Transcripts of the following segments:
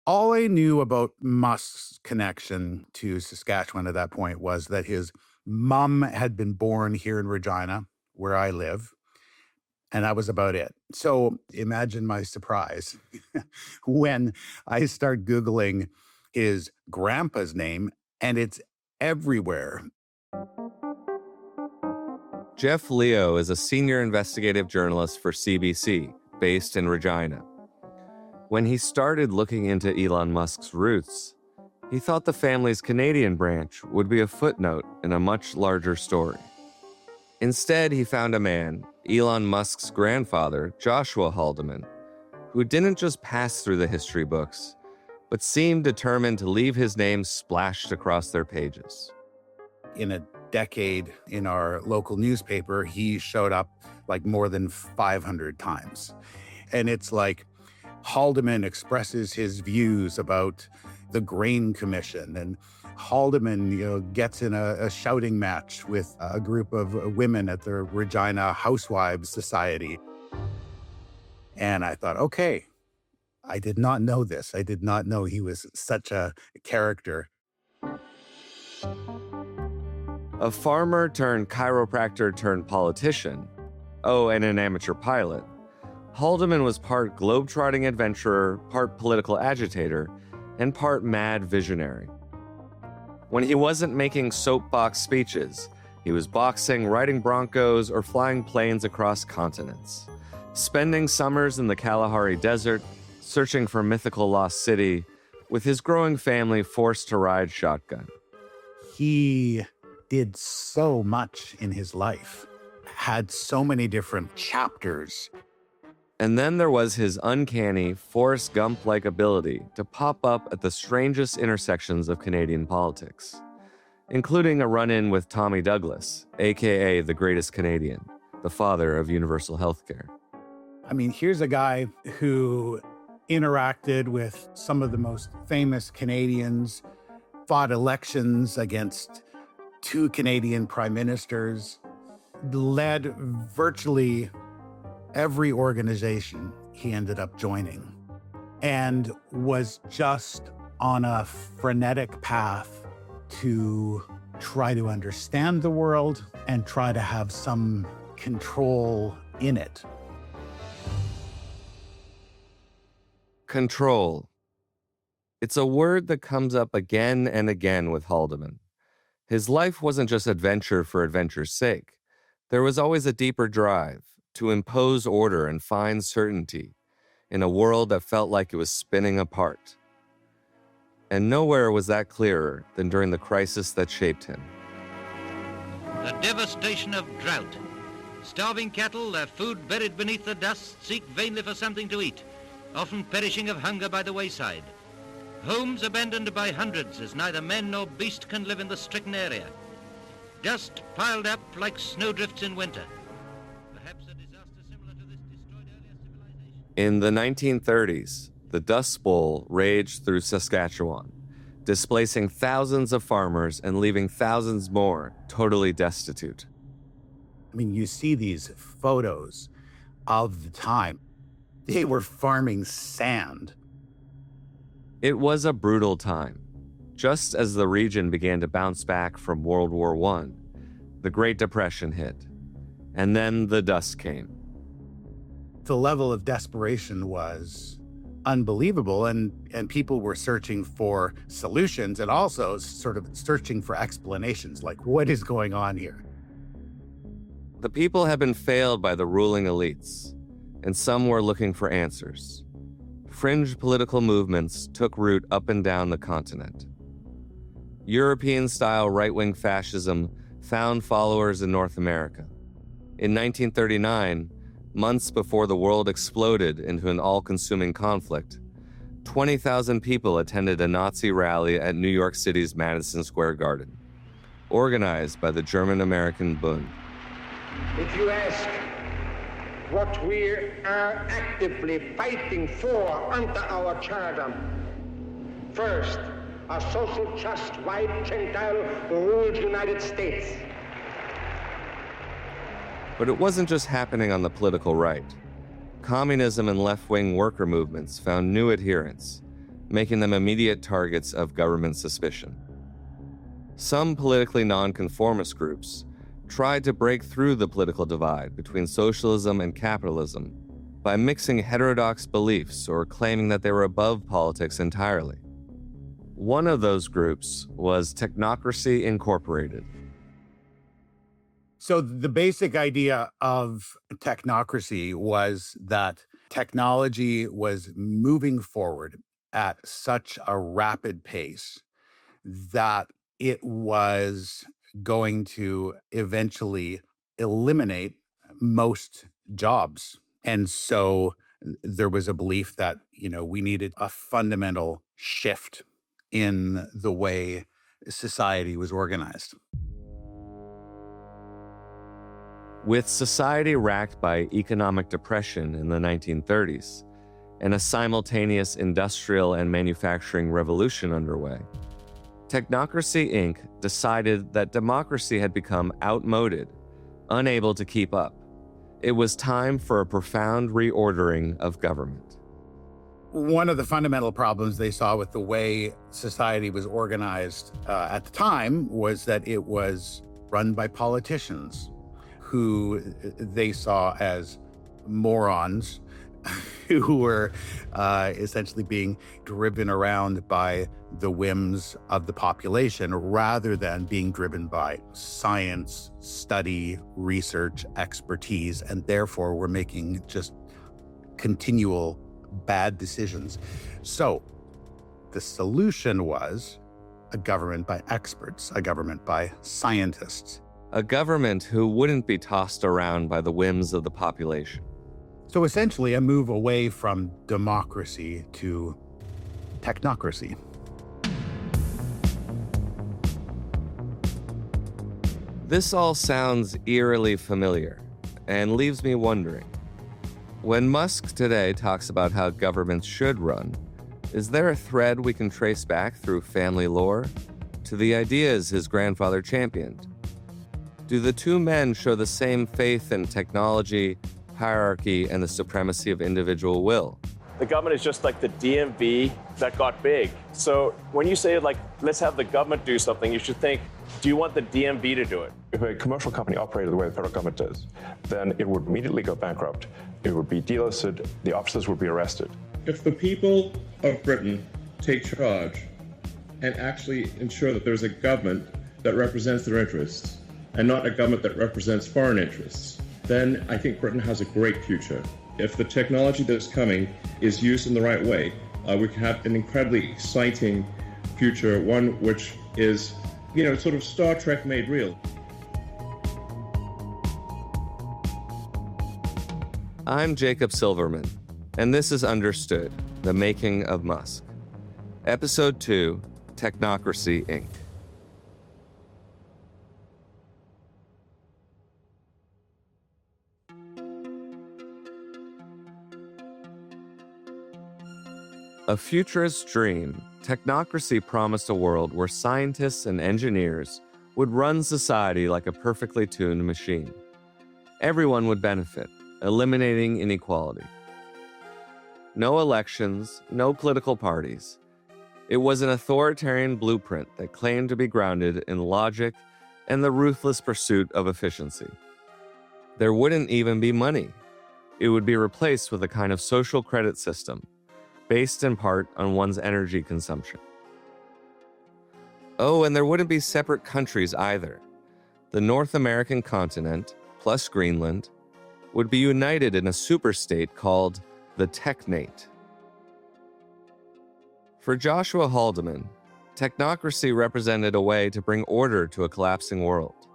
All I knew about Musk's connection to Saskatchewan at that point was that his mom had been born here in Regina, where I live, and that was about it. So imagine my surprise when I start Googling his grandpa's name, and it's everywhere. Jeff Leo is a senior investigative journalist for CBC, based in Regina. When he started looking into Elon Musk's roots, he thought the family's Canadian branch would be a footnote in a much larger story. Instead, he found a man, Elon Musk's grandfather, Joshua Haldeman, who didn't just pass through the history books, but seemed determined to leave his name splashed across their pages. In a decade in our local newspaper, he showed up like more than 500 times. And it's like Haldeman expresses his views about the Grain Commission, and Haldeman, gets in a shouting match with a group of women at the Regina Housewives Society. And I thought, okay, I did not know this. I did not know he was such a character. A farmer turned chiropractor turned politician, and an amateur pilot, Haldeman was part globetrotting adventurer, part political agitator, and part mad visionary. When he wasn't making soapbox speeches, he was boxing, riding broncos, or flying planes across continents, spending summers in the Kalahari Desert, searching for mythical lost city, with his growing family forced to ride shotgun. He did so much in his life, had so many different chapters. And then there was his uncanny, Forrest Gump-like ability to pop up at the strangest intersections of Canadian politics, including a run-in with Tommy Douglas, aka the greatest Canadian, the father of universal healthcare. I mean, here's a guy who interacted with some of the most famous Canadians, fought elections against 2 Canadian prime ministers, led virtually every organization he ended up joining, and was just on a frenetic path to try to understand the world and try to have some control in it. Control. It's a word that comes up again and again with Haldeman. His life wasn't just adventure for adventure's sake. There was always a deeper drive to impose order and find certainty in a world that felt like it was spinning apart. And nowhere was that clearer than during the crisis that shaped him. The devastation of drought. Starving cattle, their food buried beneath the dust, seek vainly for something to eat, often perishing of hunger by the wayside. Homes abandoned by hundreds, as neither man nor beast can live in the stricken area. Dust piled up like snowdrifts in winter. Perhaps a disaster similar to this destroyed earlier civilization. In the 1930s, the Dust Bowl raged through Saskatchewan, displacing thousands of farmers and leaving thousands more totally destitute. I mean, you see these photos of the time. They were farming sand. It was a brutal time. Just as the region began to bounce back from World War I, the Great Depression hit, and then the dust came. The level of desperation was unbelievable, and people were searching for solutions and also sort of searching for explanations, like what is going on here? The people had been failed by the ruling elites, and some were looking for answers. Fringe political movements took root up and down the continent. European-style right-wing fascism found followers in North America. In 1939, months before the world exploded into an all-consuming conflict, 20,000 people attended a Nazi rally at New York City's Madison Square Garden, organized by the German-American Bund. If you ask what we are actively fighting for under our charter, first, a social just white Gentile-ruled United States. But it wasn't just happening on the political right. Communism and left-wing worker movements found new adherents, making them immediate targets of government suspicion. Some politically nonconformist groups tried to break through the political divide between socialism and capitalism by mixing heterodox beliefs or claiming that they were above politics entirely. One of those groups was Technocracy Incorporated. So the basic idea of technocracy was that technology was moving forward at such a rapid pace that it was going to eventually eliminate most jobs. And so there was a belief that, we needed a fundamental shift in the way society was organized. With society racked by economic depression in the 1930s and a simultaneous industrial and manufacturing revolution underway, Technocracy Inc. decided that democracy had become outmoded, unable to keep up. It was time for a profound reordering of government. One of the fundamental problems they saw with the way society was organized at the time was that it was run by politicians who they saw as morons who were essentially being driven around by the whims of the population rather than being driven by science, study, research, expertise, and therefore were making just continual bad decisions. So the solution was a government by experts, a government by scientists. A government who wouldn't be tossed around by the whims of the population. So essentially a move away from democracy to technocracy. This all sounds eerily familiar and leaves me wondering. When Musk today talks about how governments should run, is there a thread we can trace back through family lore to the ideas his grandfather championed? Do the two men show the same faith in technology, hierarchy, and the supremacy of individual will? The government is just like the DMV that got big. So when you say, let's have the government do something, you should think, do you want the DMV to do it? If a commercial company operated the way the federal government does, then it would immediately go bankrupt. It would be delisted, the officers would be arrested. If the people of Britain take charge and actually ensure that there's a government that represents their interests and not a government that represents foreign interests, then I think Britain has a great future. If the technology that's coming is used in the right way, we can have an incredibly exciting future, one which is, sort of Star Trek made real. I'm Jacob Silverman, and this is Understood, the Making of Musk. Episode 2, Technocracy Inc. A futurist dream, technocracy promised a world where scientists and engineers would run society like a perfectly tuned machine. Everyone would benefit, eliminating inequality. No elections, no political parties. It was an authoritarian blueprint that claimed to be grounded in logic and the ruthless pursuit of efficiency. There wouldn't even be money. It would be replaced with a kind of social credit system, based in part on one's energy consumption. Oh, and there wouldn't be separate countries either. The North American continent, plus Greenland, would be united in a superstate called the Technate. For Joshua Haldeman, technocracy represented a way to bring order to a collapsing world,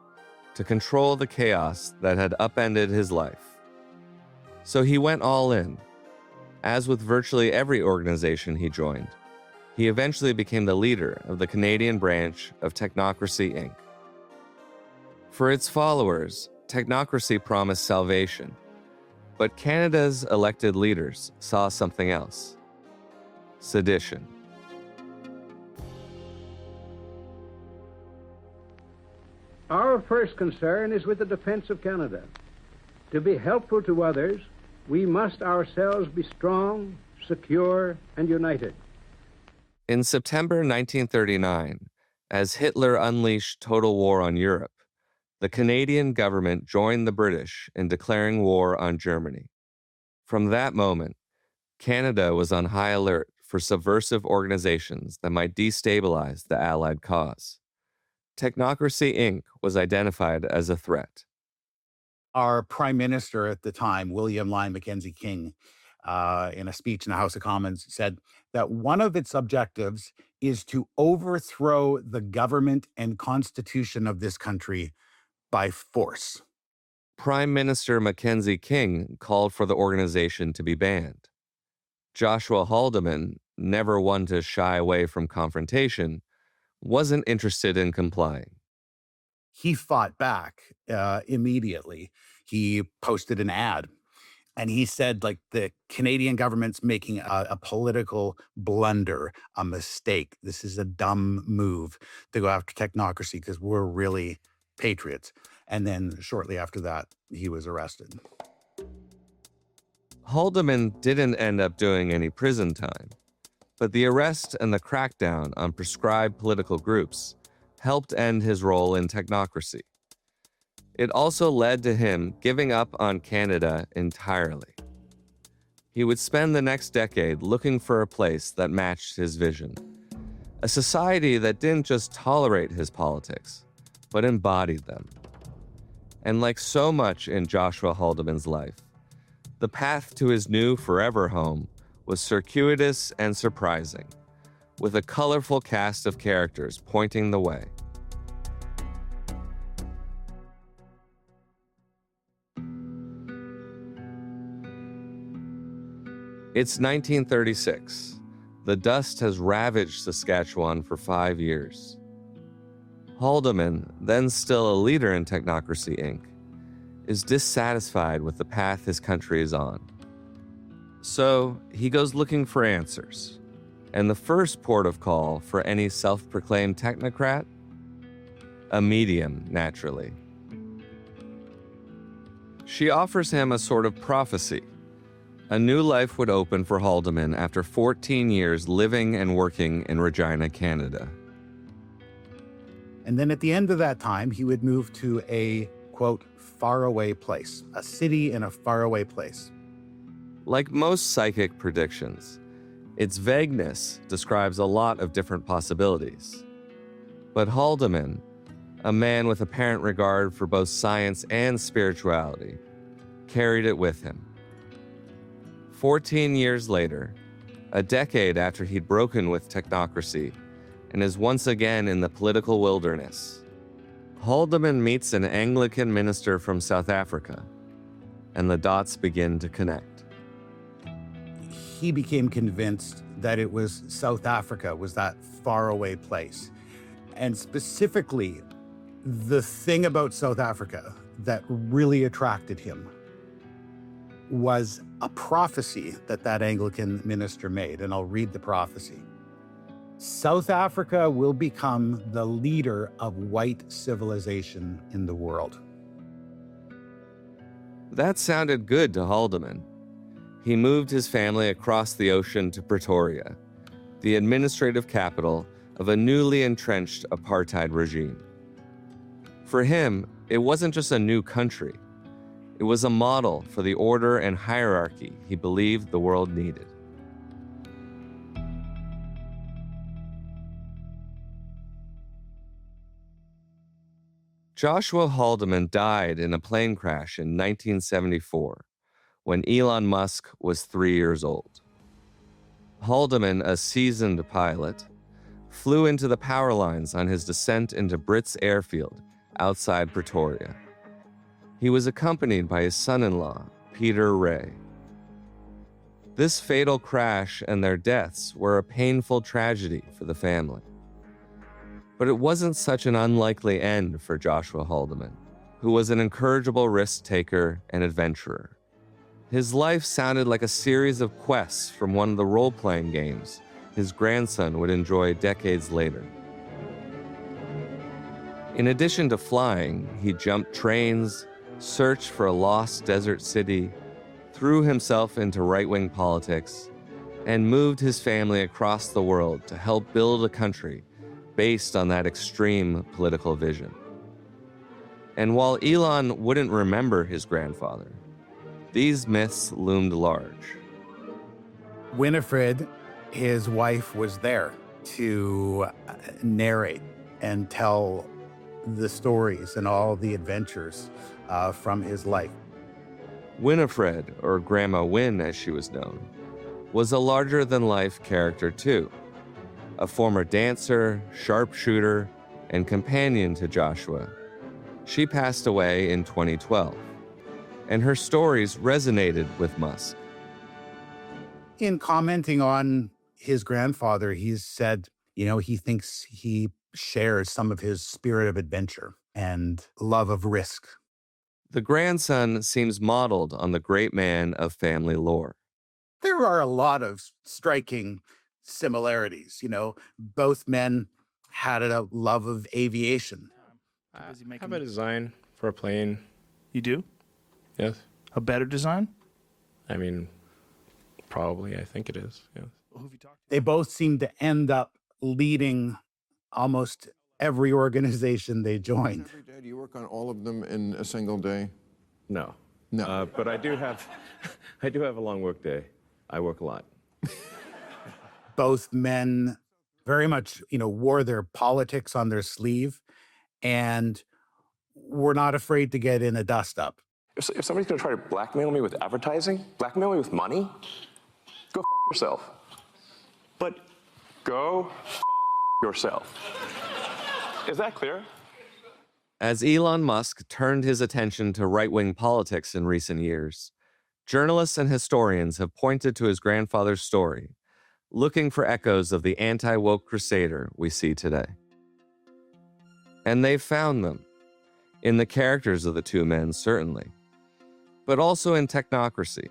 to control the chaos that had upended his life. So he went all in. As with virtually every organization he joined, he eventually became the leader of the Canadian branch of Technocracy Inc. For its followers, technocracy promised salvation, but Canada's elected leaders saw something else: sedition. Our first concern is with the defense of Canada. To be helpful to others, we must ourselves be strong, secure, and united. In September 1939, as Hitler unleashed total war on Europe, the Canadian government joined the British in declaring war on Germany. From that moment, Canada was on high alert for subversive organizations that might destabilize the Allied cause. Technocracy Inc. was identified as a threat. Our prime minister at the time, William Lyon Mackenzie King, in a speech in the House of Commons, said that one of its objectives is to overthrow the government and constitution of this country by force. Prime Minister Mackenzie King called for the organization to be banned. Joshua Haldeman, never one to shy away from confrontation, wasn't interested in complying. He fought back immediately. He posted an ad, and he said, like, the Canadian government's making a political blunder, a mistake. This is a dumb move to go after technocracy because we're really patriots. And then shortly after that, he was arrested. Haldeman didn't end up doing any prison time, but the arrest and the crackdown on proscribed political groups helped end his role in technocracy. It also led to him giving up on Canada entirely. He would spend the next decade looking for a place that matched his vision, a society that didn't just tolerate his politics, but embodied them. And like so much in Joshua Haldeman's life, the path to his new forever home was circuitous and surprising, with a colorful cast of characters pointing the way. It's 1936. The dust has ravaged Saskatchewan for 5 years. Haldeman, then still a leader in Technocracy Inc., is dissatisfied with the path his country is on. So he goes looking for answers. And the first port of call for any self-proclaimed technocrat? A medium, naturally. She offers him a sort of prophecy. A new life would open for Haldeman after 14 years living and working in Regina, Canada. And then at the end of that time, he would move to a, quote, faraway place, a city in a faraway place. Like most psychic predictions, its vagueness describes a lot of different possibilities. But Haldeman, a man with apparent regard for both science and spirituality, carried it with him. 14 years later, a decade after he'd broken with technocracy and is once again in the political wilderness, Haldeman meets an Anglican minister from South Africa, and the dots begin to connect. He became convinced that it was South Africa was that faraway place. And specifically, the thing about South Africa that really attracted him was a prophecy that Anglican minister made, and I'll read the prophecy. South Africa will become the leader of white civilization in the world. That sounded good to Haldeman. He moved his family across the ocean to Pretoria, the administrative capital of a newly entrenched apartheid regime. For him, it wasn't just a new country. It was a model for the order and hierarchy he believed the world needed. Joshua Haldeman died in a plane crash in 1974, when Elon Musk was 3 years old. Haldeman, a seasoned pilot, flew into the power lines on his descent into Brits Airfield outside Pretoria. He was accompanied by his son-in-law, Peter Ray. This fatal crash and their deaths were a painful tragedy for the family. But it wasn't such an unlikely end for Joshua Haldeman, who was an incorrigible risk-taker and adventurer. His life sounded like a series of quests from one of the role-playing games his grandson would enjoy decades later. In addition to flying, he jumped trains, searched for a lost desert city, threw himself into right-wing politics, and moved his family across the world to help build a country based on that extreme political vision. And while Elon wouldn't remember his grandfather, these myths loomed large. Winifred, his wife, was there to narrate and tell the stories and all the adventures from his life. Winifred, or Grandma Win as she was known, was a larger-than-life character too. A former dancer, sharpshooter, and companion to Joshua. She passed away in 2012, and her stories resonated with Musk. In commenting on his grandfather, he's said, he thinks he shares some of his spirit of adventure and love of risk. The grandson seems modeled on the great man of family lore. There are a lot of striking similarities. Both men had a love of aviation. How about a design for a plane? You do? Yes. A better design? I mean, probably. I think it is. Yes. Who have you talked to? They both seem to end up leading almost every organization they joined. Every day, do you work on all of them in a single day? No. No. But I do have a long work day. I work a lot. Both men very much, wore their politics on their sleeve and were not afraid to get in a dust-up. If somebody's going to try to blackmail me with advertising, blackmail me with money, go f*** yourself. But go f*** yourself. Is that clear? As Elon Musk turned his attention to right-wing politics in recent years, journalists and historians have pointed to his grandfather's story, looking for echoes of the anti-woke crusader we see today. And they've found them, in the characters of the two men, certainly, but also in Technocracy,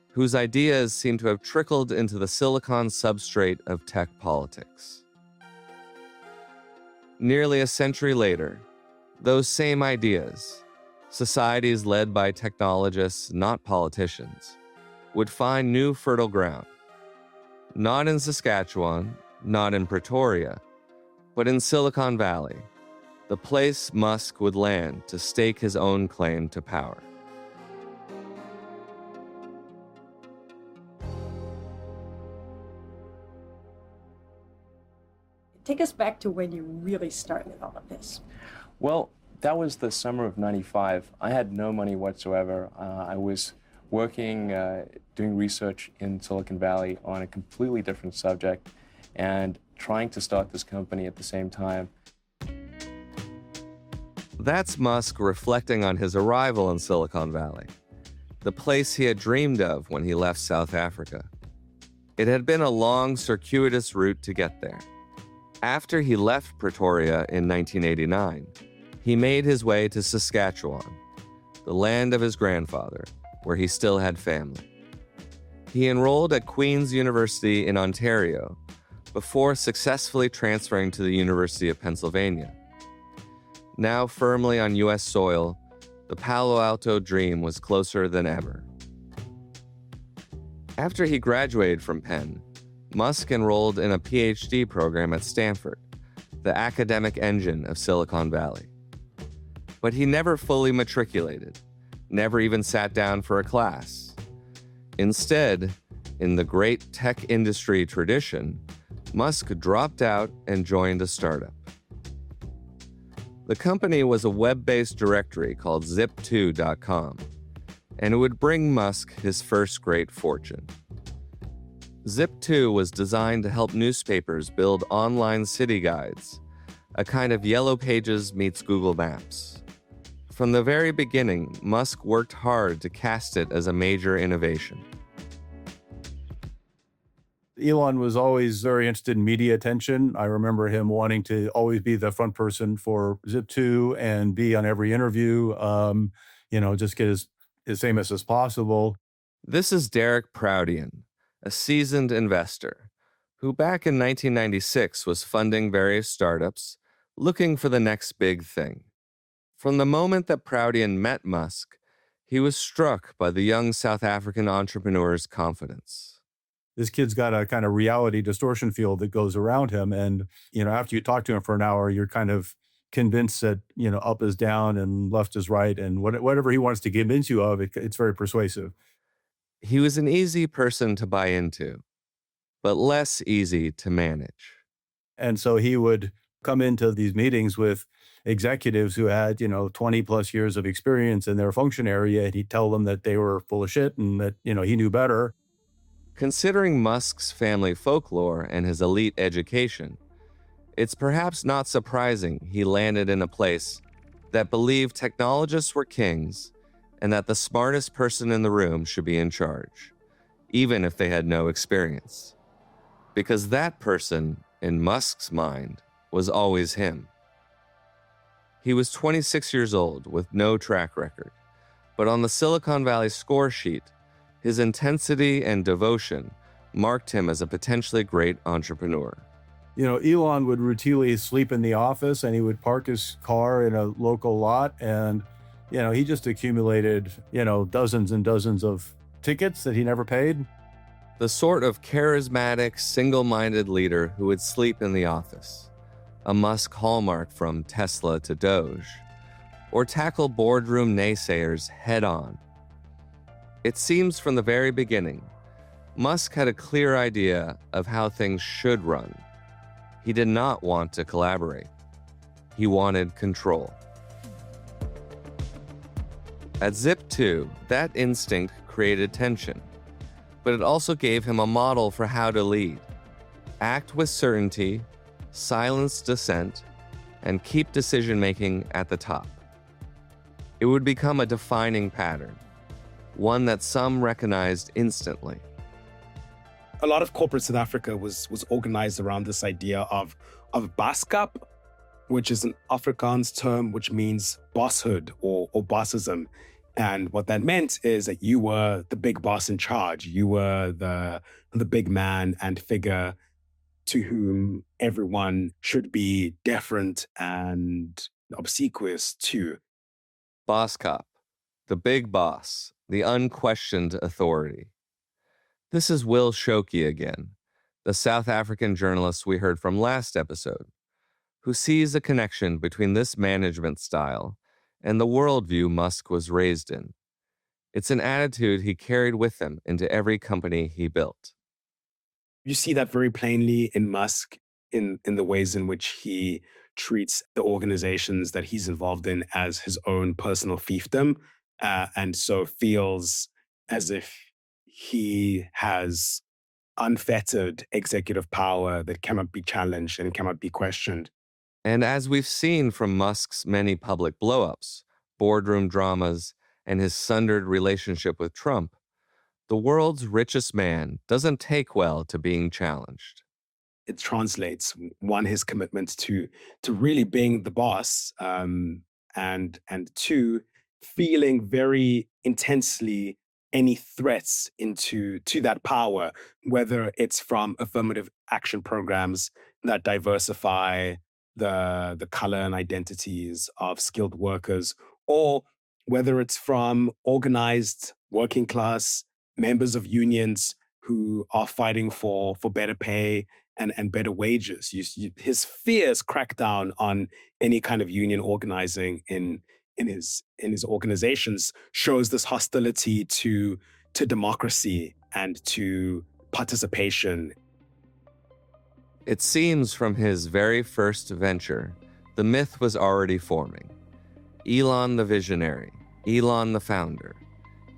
whose ideas seem to have trickled into the silicon substrate of tech politics. Nearly a century later, those same ideas, societies led by technologists, not politicians, would find new fertile ground. Not in Saskatchewan, not in Pretoria, but in Silicon Valley, the place Musk would land to stake his own claim to power. Take us back to when you really started all of this. Well, that was the summer of '95. I had no money whatsoever. I was working, doing research in Silicon Valley on a completely different subject and trying to start this company at the same time. That's Musk reflecting on his arrival in Silicon Valley, the place he had dreamed of when he left South Africa. It had been a long, circuitous route to get there. After he left Pretoria in 1989, he made his way to Saskatchewan, the land of his grandfather, where he still had family. He enrolled at Queen's University in Ontario before successfully transferring to the University of Pennsylvania. Now firmly on U.S. soil, the Palo Alto dream was closer than ever. After he graduated from Penn, Musk enrolled in a PhD program at Stanford, the academic engine of Silicon Valley. But he never fully matriculated, never even sat down for a class. Instead, in the great tech industry tradition, Musk dropped out and joined a startup. The company was a web-based directory called zip2.com, and it would bring Musk his first great fortune. Zip2 was designed to help newspapers build online city guides, a kind of Yellow Pages meets Google Maps. From the very beginning, Musk worked hard to cast it as a major innovation. Elon was always very interested in media attention. I remember him wanting to always be the front person for Zip2 and be on every interview, just get as famous as possible. This is Derek Proudian, a seasoned investor, who back in 1996 was funding various startups, looking for the next big thing. From the moment that Proudian met Musk, he was struck by the young South African entrepreneur's confidence. this kid's got a kind of reality distortion field that goes around him. And, after you talk to him for an hour, you're kind of convinced that, up is down and left is right. And whatever he wants to convince you of, it's very persuasive. He was an easy person to buy into, but less easy to manage. And so he would come into these meetings with executives who had, 20 plus years of experience in their function area, and he'd tell them that they were full of shit and that, he knew better. Considering Musk's family folklore and his elite education, it's perhaps not surprising he landed in a place that believed technologists were kings and that the smartest person in the room should be in charge, even if they had no experience. Because that person, in Musk's mind, was always him. He was 26 years old with no track record, but on the Silicon Valley score sheet, his intensity and devotion marked him as a potentially great entrepreneur. Elon would routinely sleep in the office, and he would park his car in a local lot, and, he just accumulated, dozens and dozens of tickets that he never paid. The sort of charismatic, single-minded leader who would sleep in the office, a Musk hallmark from Tesla to Doge, or tackle boardroom naysayers head-on. It seems from the very beginning, Musk had a clear idea of how things should run. He did not want to collaborate. He wanted control. At Zip2, that instinct created tension, but it also gave him a model for how to lead. Act with certainty, silence dissent, and keep decision-making at the top. It would become a defining pattern, one that some recognized instantly. A lot of corporate South Africa was organized around this idea of baskap, which is an Afrikaans term which means bosshood or bossism. And what that meant is that you were the big boss in charge. You were the big man and figure to whom everyone should be deferent and obsequious to. Boss cop, the big boss, the unquestioned authority. This is Will Shoki again, the South African journalist we heard from last episode, who sees a connection between this management style and the worldview Musk was raised in. It's an attitude he carried with him into every company he built. You see that very plainly in Musk, in the ways in which he treats the organizations that he's involved in as his own personal fiefdom, and so feels as if he has unfettered executive power that cannot be challenged and cannot be questioned. And as we've seen from Musk's many public blowups, boardroom dramas, and his sundered relationship with Trump, the world's richest man doesn't take well to being challenged. It translates, one, his commitment to really being the boss, and two, feeling very intensely any threats to that power, whether it's from affirmative action programs that diversify the color and identities of skilled workers, or whether it's from organized working class members of unions who are fighting for better pay and better wages. His fierce crackdown on any kind of union organizing in his organizations shows this hostility to democracy and to participation. It seems from his very first venture, the myth was already forming. Elon the visionary, Elon the founder,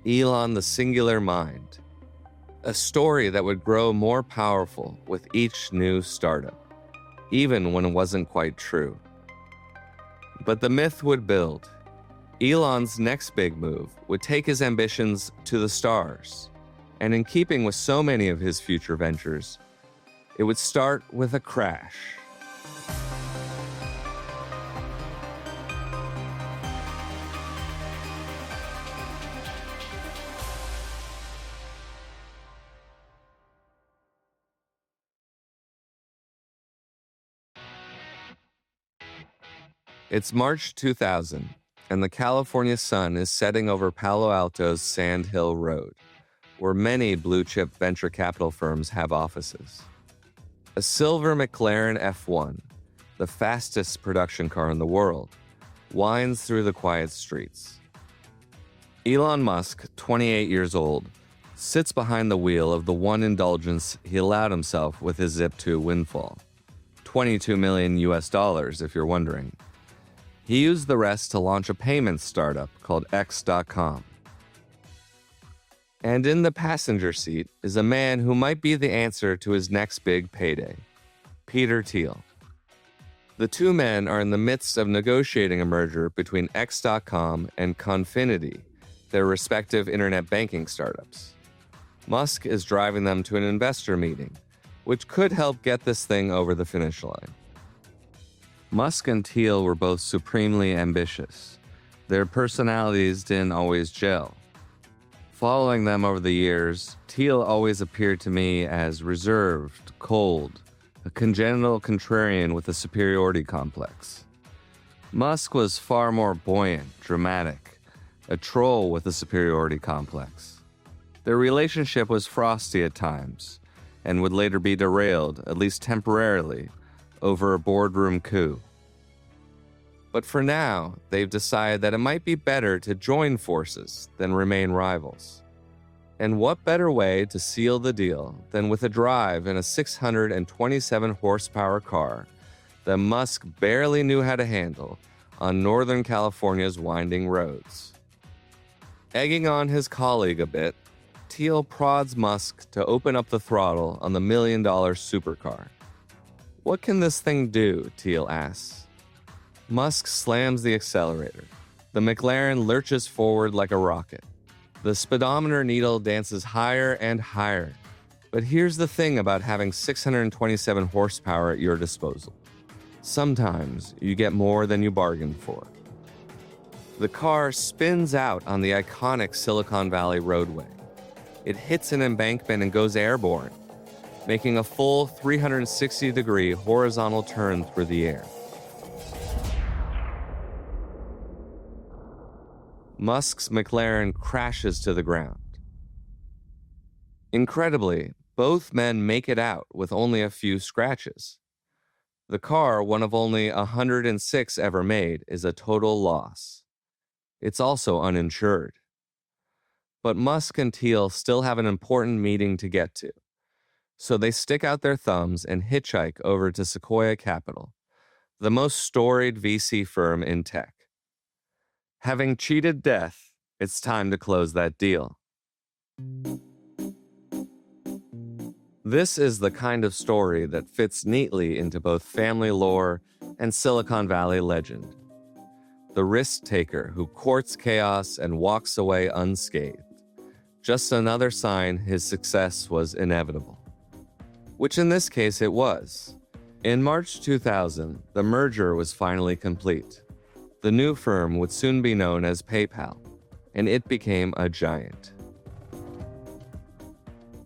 Elon the singular mind. A story that would grow more powerful with each new startup, even when it wasn't quite true. But the myth would build. Elon's next big move would take his ambitions to the stars. And in keeping with so many of his future ventures, it would start with a crash. It's March 2000, and the California sun is setting over Palo Alto's Sand Hill Road, where many blue-chip venture capital firms have offices. A silver McLaren F1, the fastest production car in the world, winds through the quiet streets. Elon Musk, 28 years old, sits behind the wheel of the one indulgence he allowed himself with his Zip2 windfall. $22 million if you're wondering. He used the rest to launch a payments startup called X.com. And in the passenger seat is a man who might be the answer to his next big payday, Peter Thiel. The two men are in the midst of negotiating a merger between X.com and Confinity, their respective internet banking startups. Musk is driving them to an investor meeting, which could help get this thing over the finish line. Musk and Thiel were both supremely ambitious. Their personalities didn't always gel. Following them over the years, Thiel always appeared to me as reserved, cold, a congenital contrarian with a superiority complex. Musk was far more buoyant, dramatic, a troll with a superiority complex. Their relationship was frosty at times, and would later be derailed, at least temporarily, over a boardroom coup. But for now, they've decided that it might be better to join forces than remain rivals. And what better way to seal the deal than with a drive in a 627 horsepower car that Musk barely knew how to handle on Northern California's winding roads. Egging on his colleague a bit, Thiel prods Musk to open up the throttle on the $1 million supercar. What can this thing do? Thiel asks. Musk slams the accelerator. The McLaren lurches forward like a rocket. The speedometer needle dances higher and higher. But here's the thing about having 627 horsepower at your disposal. Sometimes you get more than you bargained for. The car spins out on the iconic Silicon Valley roadway. It hits an embankment and goes airborne, making a full 360-degree horizontal turn through the air. Musk's McLaren crashes to the ground. Incredibly, both men make it out with only a few scratches. The car, one of only 106 ever made, is a total loss. It's also uninsured. But Musk and Thiel still have an important meeting to get to. So they stick out their thumbs and hitchhike over to Sequoia Capital, the most storied VC firm in tech. Having cheated death, it's time to close that deal. This is the kind of story that fits neatly into both family lore and Silicon Valley legend. The risk-taker who courts chaos and walks away unscathed. Just another sign his success was inevitable. Which in this case it was. In March 2000, the merger was finally complete. The new firm would soon be known as PayPal, and it became a giant.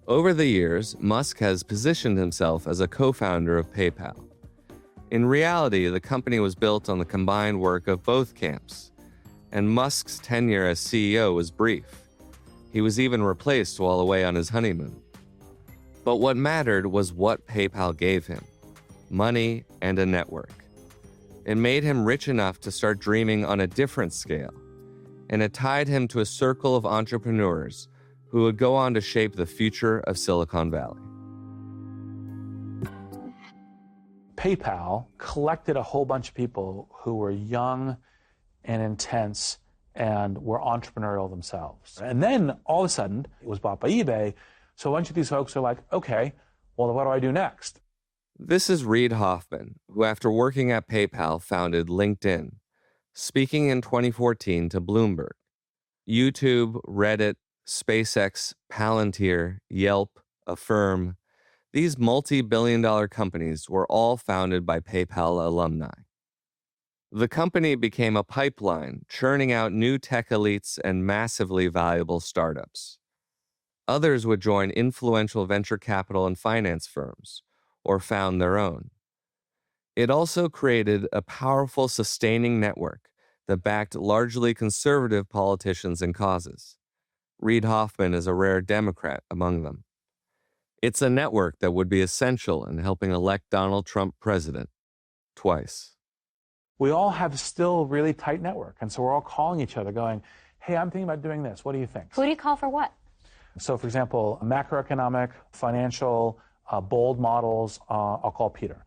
Over the years, Musk has positioned himself as a co-founder of PayPal. In reality, the company was built on the combined work of both camps, and Musk's tenure as CEO was brief. He was even replaced while away on his honeymoon. But what mattered was what PayPal gave him: money and a network. It made him rich enough to start dreaming on a different scale, and it tied him to a circle of entrepreneurs who would go on to shape the future of Silicon Valley. PayPal collected a whole bunch of people who were young and intense and were entrepreneurial themselves. And then all of a sudden, it was bought by eBay. So a bunch of these folks are like, okay, well, what do I do next? This is Reid Hoffman, who after working at PayPal founded LinkedIn, speaking in 2014 to Bloomberg. YouTube, Reddit, SpaceX, Palantir, Yelp, Affirm, these multi-billion-dollar companies were all founded by PayPal alumni. The company became a pipeline, churning out new tech elites and massively valuable startups. Others would join influential venture capital and finance firms, or found their own. It also created a powerful sustaining network that backed largely conservative politicians and causes. Reid Hoffman is a rare Democrat among them. It's a network that would be essential in helping elect Donald Trump president twice. We all have still really tight network, and so we're all calling each other going, hey, I'm thinking about doing this. What do you think? Who do you call for what? So, for example, macroeconomic, financial, bold models, I'll call Peter.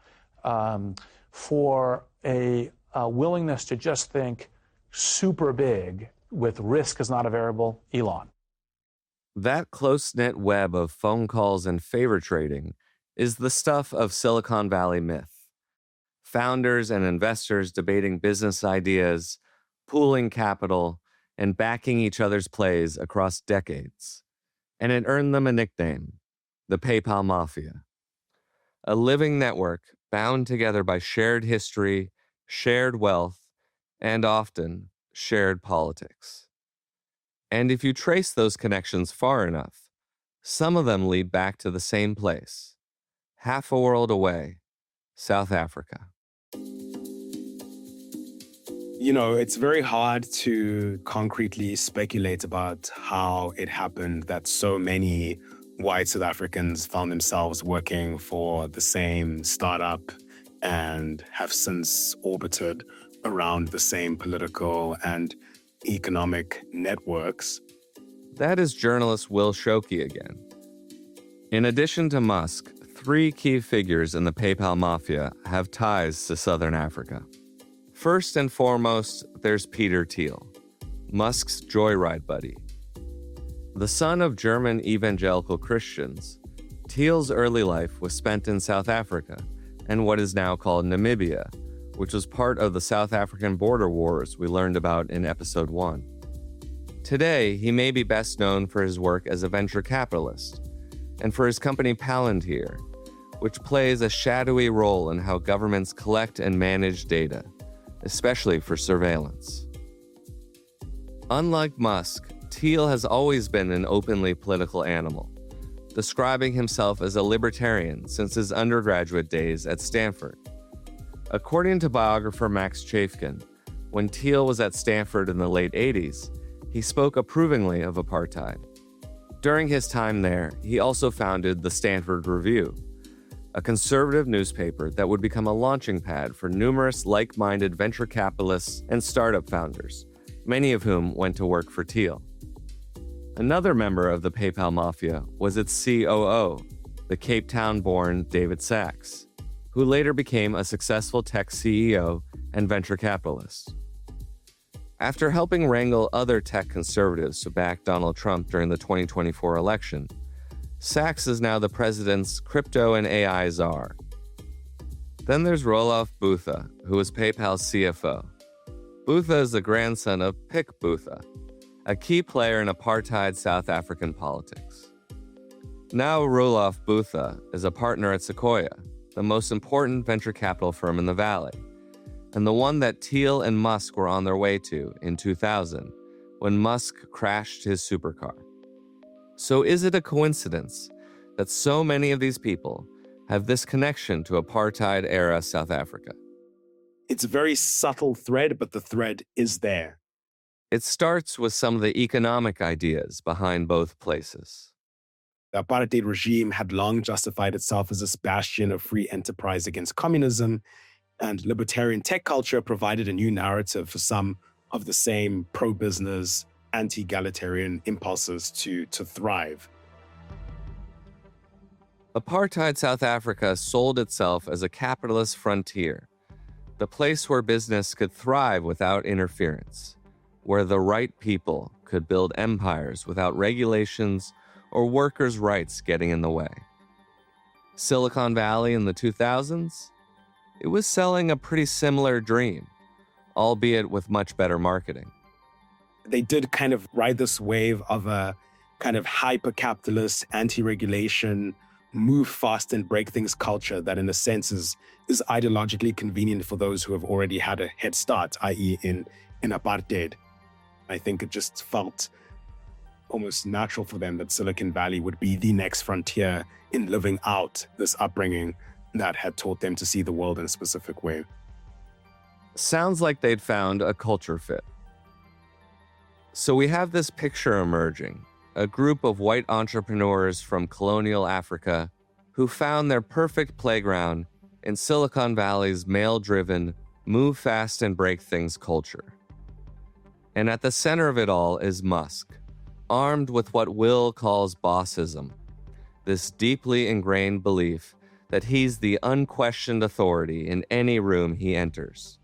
For a willingness to just think super big with risk is not a variable, Elon. That close-knit web of phone calls and favor trading is the stuff of Silicon Valley myth. Founders and investors debating business ideas, pooling capital, and backing each other's plays across decades. And it earned them a nickname, the PayPal Mafia. A living network bound together by shared history, shared wealth, and often shared politics. And if you trace those connections far enough, some of them lead back to the same place, half a world away, South Africa. You know, it's very hard to concretely speculate about how it happened that so many white South Africans found themselves working for the same startup and have since orbited around the same political and economic networks. That is journalist Will Shoki again. In addition to Musk, 3 key figures in the PayPal Mafia have ties to Southern Africa. First and foremost, there's Peter Thiel, Musk's joyride buddy. The son of German evangelical Christians, Thiel's early life was spent in South Africa and what is now called Namibia, which was part of the South African border wars we learned about in episode 1. Today, he may be best known for his work as a venture capitalist and for his company Palantir, which plays a shadowy role in how governments collect and manage data, especially for surveillance. Unlike Musk, Thiel has always been an openly political animal, describing himself as a libertarian since his undergraduate days at Stanford. According to biographer Max Chafkin, when Thiel was at Stanford in the late 80s, he spoke approvingly of apartheid. During his time there, he also founded the Stanford Review, a conservative newspaper that would become a launching pad for numerous like-minded venture capitalists and startup founders, many of whom went to work for Thiel. Another member of the PayPal Mafia was its COO, the Cape Town-born David Sacks, who later became a successful tech CEO and venture capitalist. After helping wrangle other tech conservatives to back Donald Trump during the 2024 election, Sacks is now the president's crypto and AI czar. Then there's Roelof Botha, who was PayPal's CFO. Botha is the grandson of Pik Botha, a key player in apartheid South African politics. Now Roelof Botha is a partner at Sequoia, the most important venture capital firm in the Valley, and the one that Thiel and Musk were on their way to in 2000 when Musk crashed his supercar. So is it a coincidence that so many of these people have this connection to apartheid-era South Africa? It's a very subtle thread, but the thread is there. It starts with some of the economic ideas behind both places. The apartheid regime had long justified itself as a bastion of free enterprise against communism, and libertarian tech culture provided a new narrative for some of the same pro-business, anti-egalitarian impulses to thrive. Apartheid South Africa sold itself as a capitalist frontier, the place where business could thrive without interference, where the right people could build empires without regulations or workers' rights getting in the way. Silicon Valley in the 2000s? It was selling a pretty similar dream, albeit with much better marketing. They did kind of ride this wave of a kind of hyper-capitalist, anti-regulation, move fast and break things culture that in a sense is ideologically convenient for those who have already had a head start, i.e. in apartheid. I think it just felt almost natural for them that Silicon Valley would be the next frontier in living out this upbringing that had taught them to see the world in a specific way. Sounds like they'd found a culture fit. So we have this picture emerging, a group of white entrepreneurs from colonial Africa who found their perfect playground in Silicon Valley's male-driven, move fast and break things culture. And at the center of it all is Musk, armed with what Will calls bossism, this deeply ingrained belief that he's the unquestioned authority in any room he enters.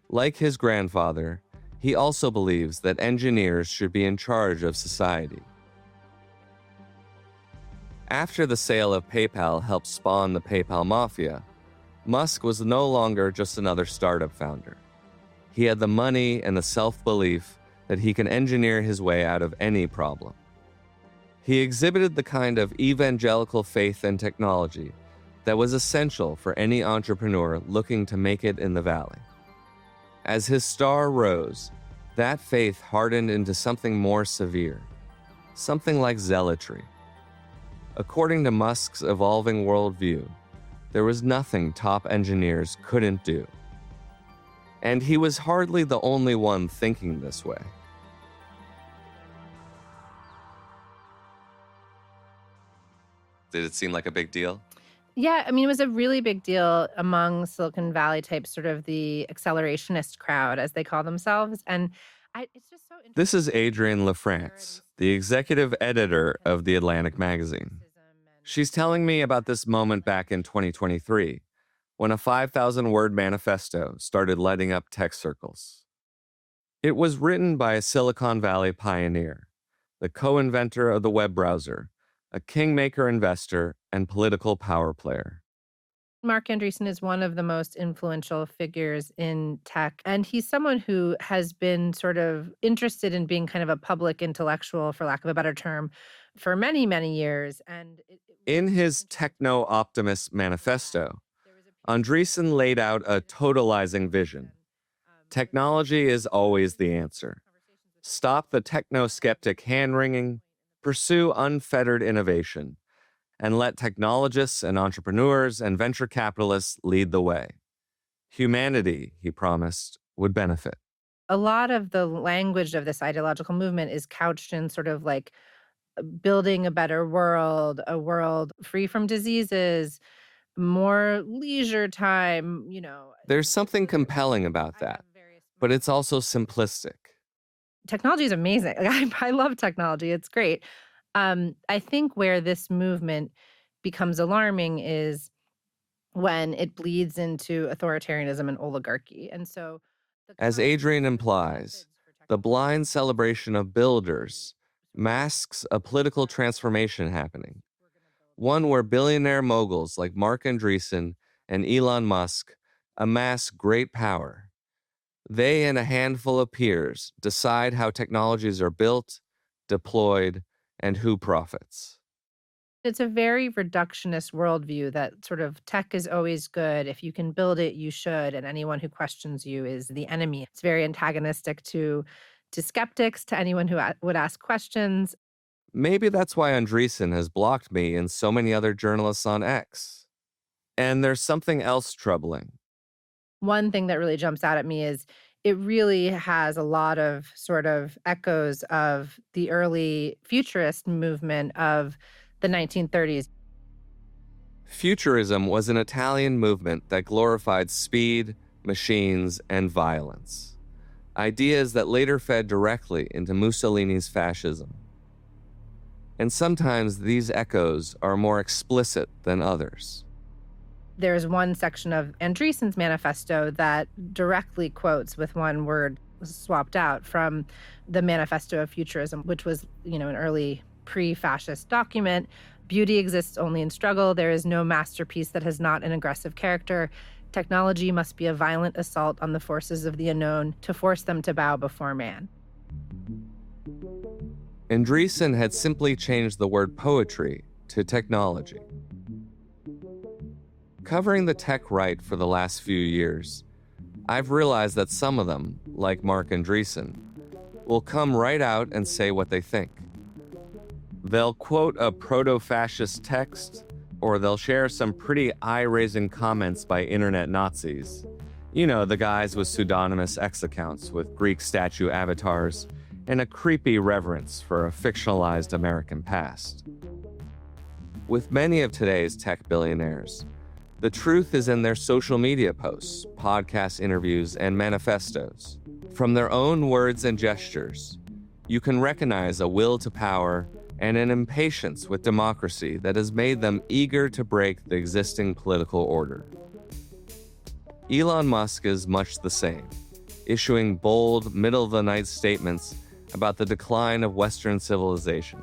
Like his grandfather, he also believes that engineers should be in charge of society. After the sale of PayPal helped spawn the PayPal Mafia, Musk was no longer just another startup founder. He had the money and the self-belief that he can engineer his way out of any problem. He exhibited the kind of evangelical faith in technology that was essential for any entrepreneur looking to make it in the valley. As his star rose, that faith hardened into something more severe, something like zealotry. According to Musk's evolving worldview, there was nothing top engineers couldn't do. And he was hardly the only one thinking this way. Did it seem like a big deal? Yeah, I mean, it was a really big deal among Silicon Valley type, sort of the accelerationist crowd, as they call themselves. And it's just so interesting. This is Adrienne LaFrance, the executive editor of The Atlantic magazine. She's telling me about this moment back in 2023, when a 5,000-word manifesto started lighting up tech circles. It was written by a Silicon Valley pioneer, the co-inventor of the web browser, a kingmaker investor, and political power player. Marc Andreessen is one of the most influential figures in tech, and he's someone who has been sort of interested in being kind of a public intellectual, for lack of a better term, for many, many years. And in his Techno-Optimist manifesto, Andreessen laid out a totalizing vision. Technology is always the answer. Stop the techno-skeptic hand-wringing, pursue unfettered innovation, and let technologists and entrepreneurs and venture capitalists lead the way. Humanity, he promised, would benefit. A lot of the language of this ideological movement is couched in sort of like building a better world, a world free from diseases, more leisure time, you know. There's something compelling about that, but it's also simplistic. Technology is amazing. I love technology. It's great. I think where this movement becomes alarming is when it bleeds into authoritarianism and oligarchy. And so, as Adrienne implies, the blind celebration of builders masks a political transformation happening, one where billionaire moguls like Marc Andreessen and Elon Musk amass great power. They and a handful of peers decide how technologies are built, deployed, and who profits. It's a very reductionist worldview that sort of tech is always good. If you can build it, you should, and anyone who questions you is the enemy. It's very antagonistic to skeptics, to anyone who would ask questions. Maybe that's why Andreessen has blocked me and so many other journalists on X. And there's something else troubling. One thing that really jumps out at me is it really has a lot of sort of echoes of the early futurist movement of the 1930s. Futurism was an Italian movement that glorified speed, machines, and violence. Ideas that later fed directly into Mussolini's fascism. And sometimes these echoes are more explicit than others. There's one section of Andreessen's manifesto that directly quotes with one word swapped out from the Manifesto of Futurism, which was, an early pre-fascist document. Beauty exists only in struggle. There is no masterpiece that has not an aggressive character. Technology must be a violent assault on the forces of the unknown to force them to bow before man. Andreessen had simply changed the word poetry to technology. Covering the tech right for the last few years, I've realized that some of them, like Marc Andreessen, will come right out and say what they think. They'll quote a proto-fascist text, or they'll share some pretty eye-raising comments by internet Nazis. You know, the guys with pseudonymous X accounts with Greek statue avatars and a creepy reverence for a fictionalized American past. With many of today's tech billionaires, the truth is in their social media posts, podcast interviews, and manifestos. From their own words and gestures, you can recognize a will to power and an impatience with democracy that has made them eager to break the existing political order. Elon Musk is much the same, issuing bold, middle-of-the-night statements about the decline of Western civilization.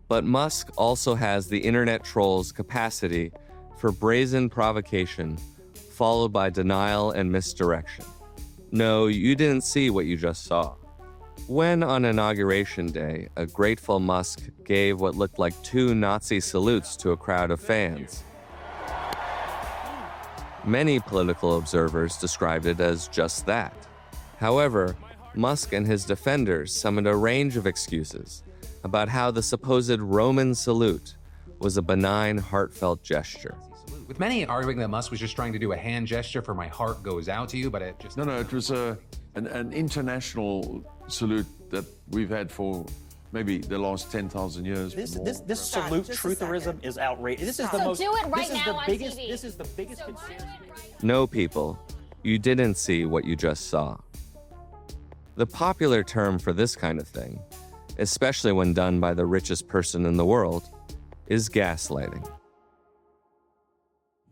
But Musk also has the internet troll's capacity for brazen provocation, followed by denial and misdirection. No, you didn't see what you just saw. When on Inauguration Day, a grateful Musk gave what looked like 2 Nazi salutes to a crowd of fans, many political observers described it as just that. However, Musk and his defenders summoned a range of excuses about how the supposed Roman salute was a benign, heartfelt gesture. With many arguing that Musk was just trying to do a hand gesture for "my heart goes out to you," but it just... No, it was an international salute that we've had for maybe the last 10,000 years. This salute trutherism is outrageous. This is the most. Do it right now on biggest, TV. This is the biggest conspiracy. No, people, you didn't see what you just saw. The popular term for this kind of thing, especially when done by the richest person in the world, is gaslighting.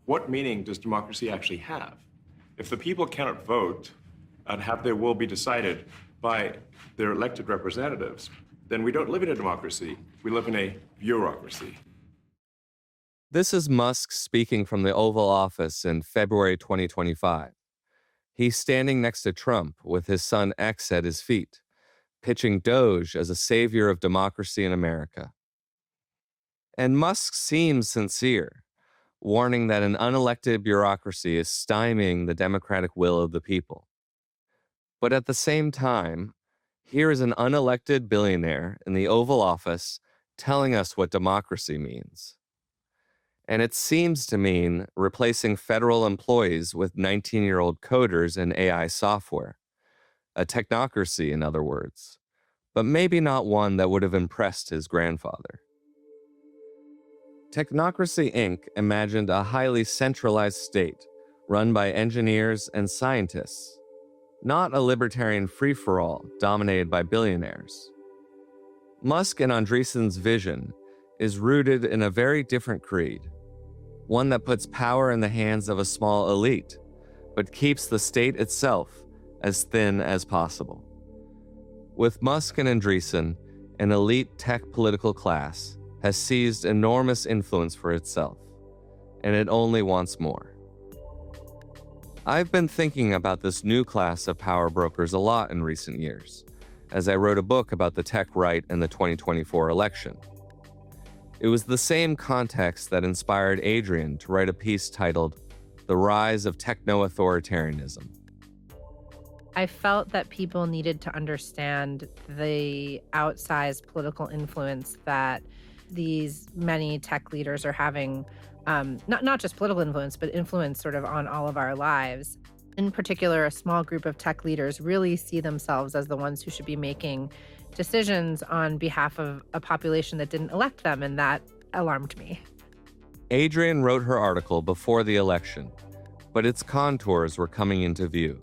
What meaning does democracy actually have? If the people cannot vote and have their will be decided by their elected representatives, then we don't live in a democracy. We live in a bureaucracy. This is Musk speaking from the Oval Office in February 2025. He's standing next to Trump with his son X at his feet, pitching Doge as a savior of democracy in America. And Musk seems sincere, warning that an unelected bureaucracy is stymieing the democratic will of the people. But at the same time, here is an unelected billionaire in the Oval Office telling us what democracy means. And it seems to mean replacing federal employees with 19-year-old coders and AI software. A technocracy, in other words, but maybe not one that would have impressed his grandfather. Technocracy Inc. imagined a highly centralized state run by engineers and scientists, not a libertarian free-for-all dominated by billionaires. Musk and Andreessen's vision is rooted in a very different creed, one that puts power in the hands of a small elite, but keeps the state itself as thin as possible. With Musk and Andreessen, an elite tech political class has seized enormous influence for itself, and it only wants more. I've been thinking about this new class of power brokers a lot in recent years, as I wrote a book about the tech right and the 2024 election. It was the same context that inspired Adrian to write a piece titled "The Rise of Techno-authoritarianism." I felt that people needed to understand the outsized political influence that these many tech leaders are having, not just political influence, but influence sort of on all of our lives. In particular, a small group of tech leaders really see themselves as the ones who should be making decisions on behalf of a population that didn't elect them, and that alarmed me. Adrian wrote her article before the election, but its contours were coming into view.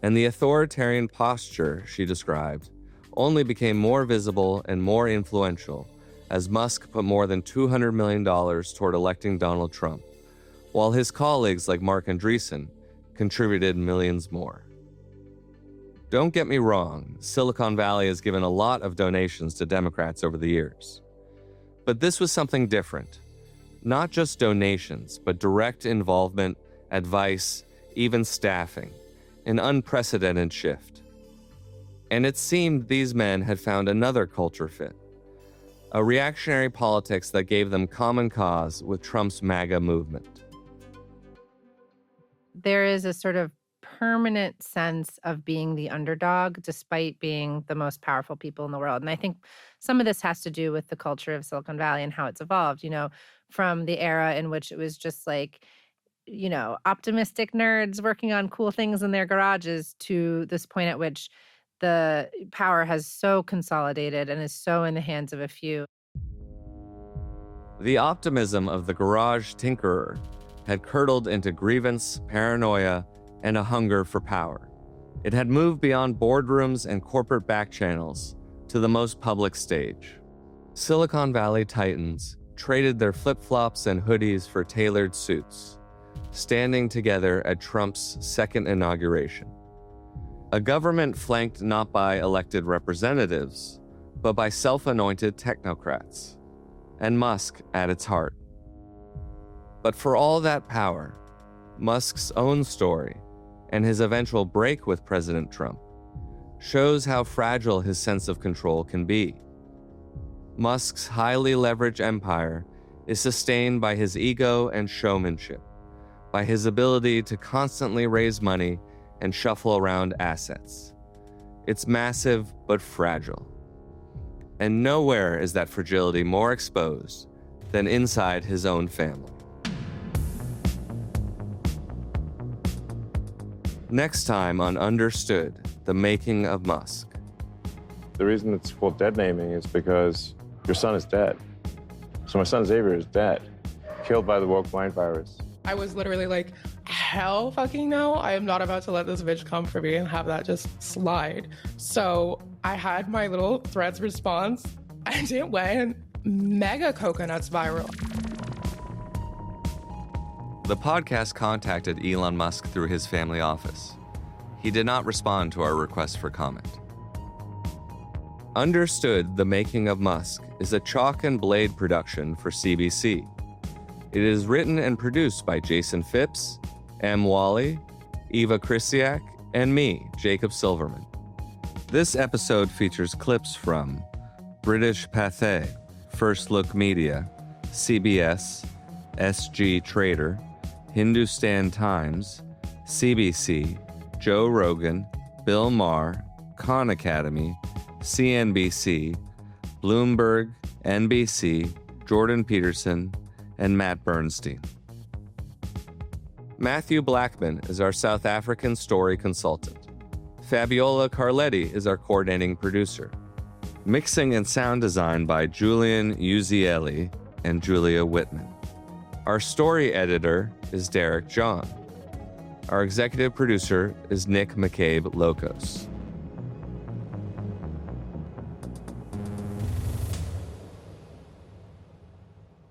And the authoritarian posture she described only became more visible and more influential as Musk put more than $200 million toward electing Donald Trump, while his colleagues like Mark Andreessen contributed millions more. Don't get me wrong, Silicon Valley has given a lot of donations to Democrats over the years. But this was something different. Not just donations, but direct involvement, advice, even staffing. An unprecedented shift. And it seemed these men had found another culture fit. A reactionary politics that gave them common cause with Trump's MAGA movement. There is a sort of permanent sense of being the underdog despite being the most powerful people in the world. And I think some of this has to do with the culture of Silicon Valley and how it's evolved, from the era in which it was just like, optimistic nerds working on cool things in their garages to this point at which the power has so consolidated and is so in the hands of a few. The optimism of the garage tinkerer had curdled into grievance, paranoia, and a hunger for power. It had moved beyond boardrooms and corporate back channels to the most public stage. Silicon Valley titans traded their flip-flops and hoodies for tailored suits, standing together at Trump's second inauguration. A government flanked not by elected representatives, but by self-anointed technocrats, and Musk at its heart. But for all that power, Musk's own story and his eventual break with President Trump shows how fragile his sense of control can be. Musk's highly leveraged empire is sustained by his ego and showmanship, by his ability to constantly raise money and shuffle around assets. It's massive but fragile. And nowhere is that fragility more exposed than inside his own family. Next time on Understood, the making of Musk. The reason it's called dead naming is because your son is dead. So my son Xavier is dead, killed by the woke mind virus. I was literally like, hell fucking no, I am not about to let this bitch come for me and have that just slide. So I had my little Threads response, and it went mega coconuts viral. The podcast contacted Elon Musk through his family office. He did not respond to our request for comment. Understood, the Making of Musk is a chalk and blade production for CBC. It is written and produced by Jason Phipps, M. Wally, Eva Krisiak, and me, Jacob Silverman. This episode features clips from British Pathé, First Look Media, CBS, SG Trader, Hindustan Times, CBC, Joe Rogan, Bill Maher, Khan Academy, CNBC, Bloomberg, NBC, Jordan Peterson, and Matt Bernstein. Matthew Blackman is our South African story consultant. Fabiola Carletti is our coordinating producer. Mixing and sound design by Julian Uzieli and Julia Whitman. Our story editor is Derek John. Our executive producer is Nick McCabe-Lokos.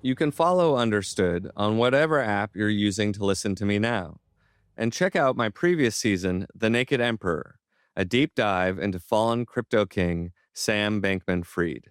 You can follow Understood on whatever app you're using to listen to me now. And check out my previous season, The Naked Emperor, a deep dive into fallen crypto king Sam Bankman-Fried.